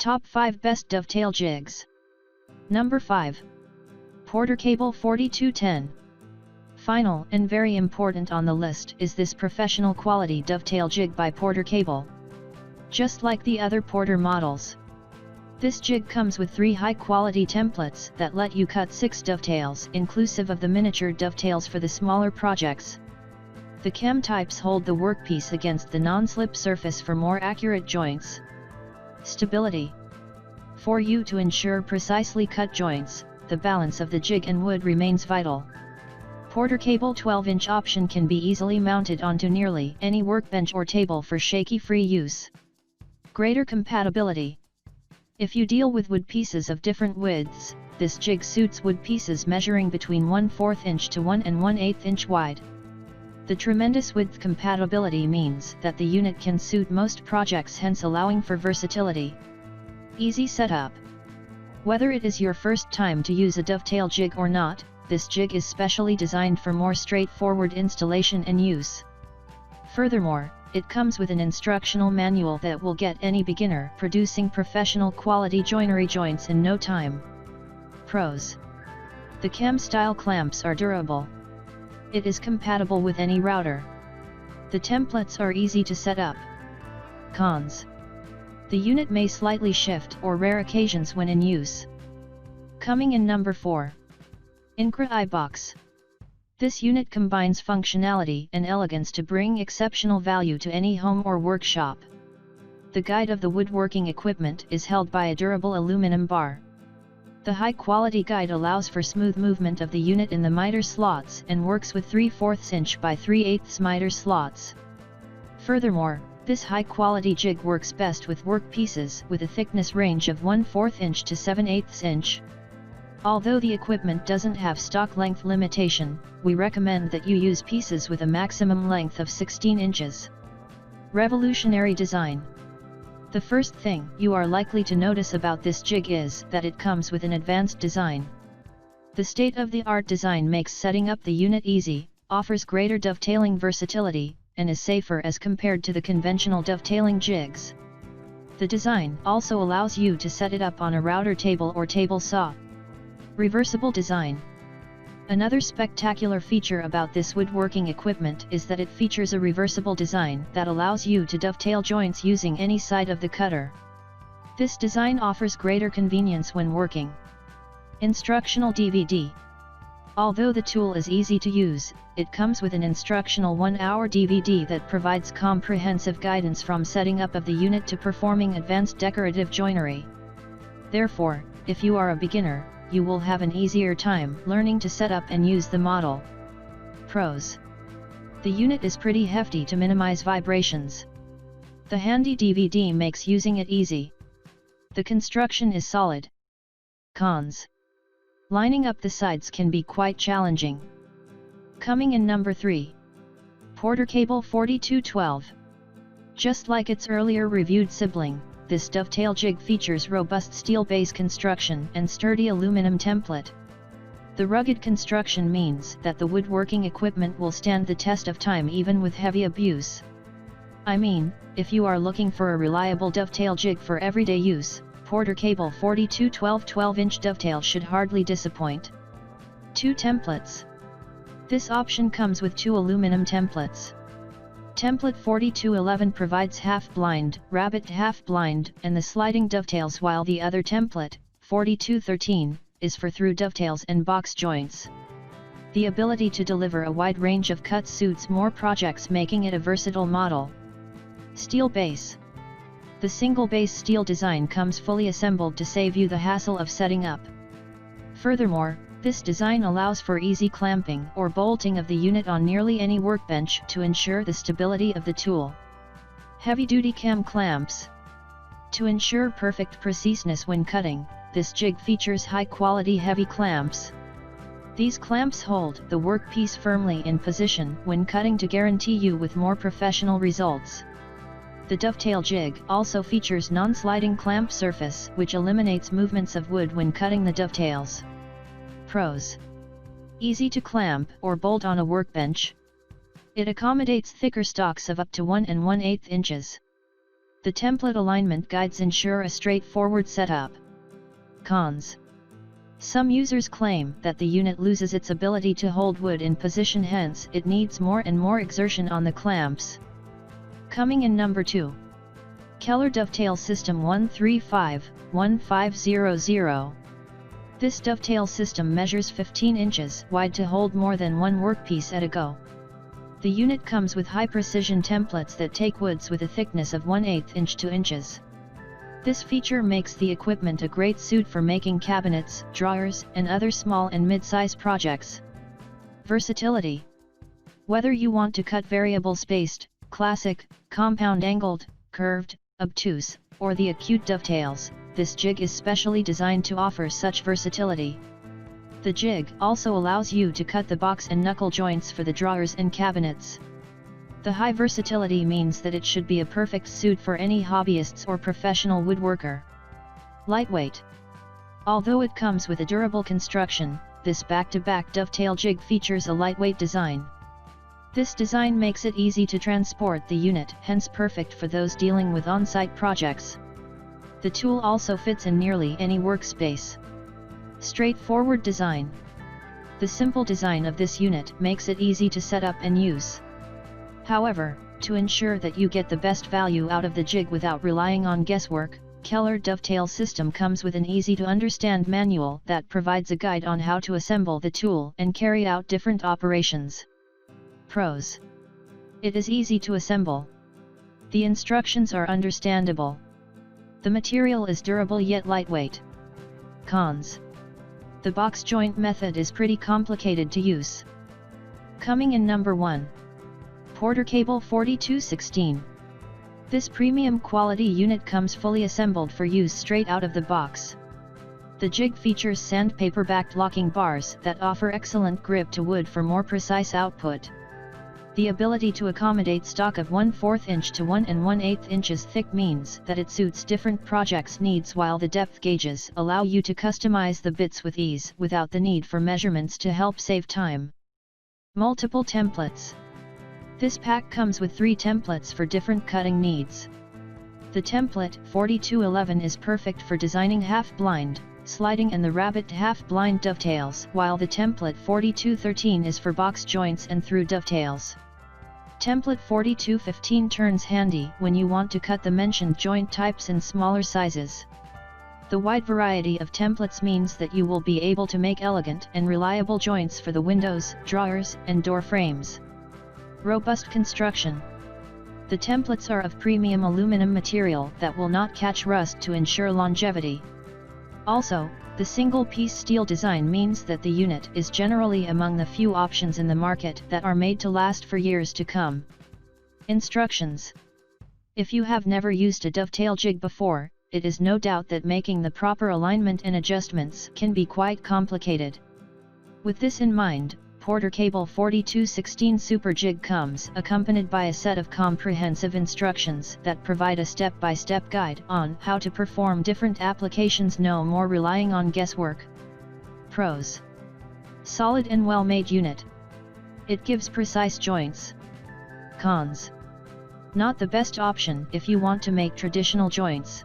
Top 5 Best Dovetail Jigs. Number 5. PorterCable 4210. Final and very important on the list is this professional quality dovetail jig by PorterCable. Just like the other Porter models, this jig comes with 3 high-quality templates that let you cut 6 dovetails inclusive of the miniature dovetails for the smaller projects. The cam types hold the workpiece against the non-slip surface for more accurate joints. Stability. For you to ensure precisely cut joints, the balance of the jig and wood remains vital. PorterCable 12-inch option can be easily mounted onto nearly any workbench or table for shaky-free use. Greater compatibility. If you deal with wood pieces of different widths, this jig suits wood pieces measuring between 1/4 inch to 1 1/8 inch wide. The tremendous width compatibility means that the unit can suit most projects, hence allowing for versatility. Easy setup. Whether it is your first time to use a dovetail jig or not, this jig is specially designed for more straightforward installation and use. Furthermore, it comes with an instructional manual that will get any beginner producing professional quality joinery joints in no time. Pros. The cam-style clamps are durable. It is compatible with any router. The templates are easy to set up. Cons. The unit may slightly shift or rare occasions when in use. Coming in number 4. Incra IBox. This unit combines functionality and elegance to bring exceptional value to any home or workshop. The guide of the woodworking equipment is held by a durable aluminum bar. The high-quality guide allows for smooth movement of the unit in the miter slots and works with 3/4 inch by 3/8 miter slots. Furthermore, this high-quality jig works best with workpieces with a thickness range of 1/4 inch to 7/8 inch. Although the equipment doesn't have stock length limitation, we recommend that you use pieces with a maximum length of 16 inches. Revolutionary design. The first thing you are likely to notice about this jig is that it comes with an advanced design. The state-of-the-art design makes setting up the unit easy, offers greater dovetailing versatility, and is safer as compared to the conventional dovetailing jigs. The design also allows you to set it up on a router table or table saw. Reversible design. Another spectacular feature about this woodworking equipment is that it features a reversible design that allows you to dovetail joints using any side of the cutter. This design offers greater convenience when working. Instructional DVD. Although the tool is easy to use, it comes with an instructional 1-hour DVD that provides comprehensive guidance from setting up of the unit to performing advanced decorative joinery. Therefore, if you are a beginner, you will have an easier time learning to set up and use the model. Pros. The unit is pretty hefty to minimize vibrations. The handy DVD makes using it easy. The construction is solid. Cons. Lining up the sides can be quite challenging. Coming in number 3. PorterCable 4212. Just like its earlier reviewed sibling, this dovetail jig features robust steel base construction and sturdy aluminum template. The rugged construction means that the woodworking equipment will stand the test of time even with heavy abuse. I mean, if you are looking for a reliable dovetail jig for everyday use, PorterCable 4212 12-inch dovetail should hardly disappoint. 2 templates. This option comes with 2 aluminum templates. Template 4211 provides half-blind, rabbit half-blind, and the sliding dovetails, while the other template, 4213, is for through dovetails and box joints. The ability to deliver a wide range of cuts suits more projects, making it a versatile model. Steel base. The single base steel design comes fully assembled to save you the hassle of setting up. Furthermore, this design allows for easy clamping or bolting of the unit on nearly any workbench to ensure the stability of the tool. Heavy-duty cam clamps. To ensure perfect preciseness when cutting, this jig features high-quality heavy clamps. These clamps hold the workpiece firmly in position when cutting to guarantee you with more professional results. The dovetail jig also features non-sliding clamp surface, which eliminates movements of wood when cutting the dovetails. Pros. Easy to clamp or bolt on a workbench. It accommodates thicker stocks of up to 1 1/8 inches. The template alignment guides ensure a straightforward setup. Cons. Some users claim that the unit loses its ability to hold wood in position, hence it needs more and more exertion on the clamps. Coming in number 2. Keller Dovetail System 135-1500. This dovetail system measures 15 inches wide to hold more than one workpiece at a go. The unit comes with high-precision templates that take woods with a thickness of 1/8 inch to inches. This feature makes the equipment a great suit for making cabinets, drawers, and other small and mid-size projects. Versatility. Whether you want to cut variable spaced, classic, compound angled, curved, obtuse, or the acute dovetails, this jig is specially designed to offer such versatility. The jig also allows you to cut the box and knuckle joints for the drawers and cabinets. The high versatility means that it should be a perfect suit for any hobbyists or professional woodworker. Lightweight. Although it comes with a durable construction, this back-to-back dovetail jig features a lightweight design. This design makes it easy to transport the unit, hence perfect for those dealing with on-site projects. The tool also fits in nearly any workspace. Straightforward design. The simple design of this unit makes it easy to set up and use. However, to ensure that you get the best value out of the jig without relying on guesswork, Keller Dovetail System comes with an easy-to-understand manual that provides a guide on how to assemble the tool and carry out different operations. Pros. It is easy to assemble. The instructions are understandable. The material is durable yet lightweight. Cons. The box joint method is pretty complicated to use. Coming in number 1. PorterCable 4216. This premium quality unit comes fully assembled for use straight out of the box. The jig features sandpaper-backed locking bars that offer excellent grip to wood for more precise output. The ability to accommodate stock of 1/4 inch to 1 1/8 inches thick means that it suits different projects' needs, while the depth gauges allow you to customize the bits with ease without the need for measurements to help save time. Multiple templates. This pack comes with 3 templates for different cutting needs. The template 4211 is perfect for designing half-blind, sliding and the rabbit half-blind dovetails, while the template 4213 is for box joints and through dovetails. Template 4215 turns handy when you want to cut the mentioned joint types in smaller sizes. The wide variety of templates means that you will be able to make elegant and reliable joints for the windows, drawers, and door frames. Robust construction. The templates are of premium aluminum material that will not catch rust to ensure longevity. Also, the single-piece steel design means that the unit is generally among the few options in the market that are made to last for years to come. Instructions. If you have never used a dovetail jig before, it is no doubt that making the proper alignment and adjustments can be quite complicated. With this in mind, PorterCable 4216 Super Jig comes accompanied by a set of comprehensive instructions that provide a step-by-step guide on how to perform different applications, no more relying on guesswork. Pros. Solid and well-made unit. It gives precise joints. Cons. Not the best option if you want to make traditional joints.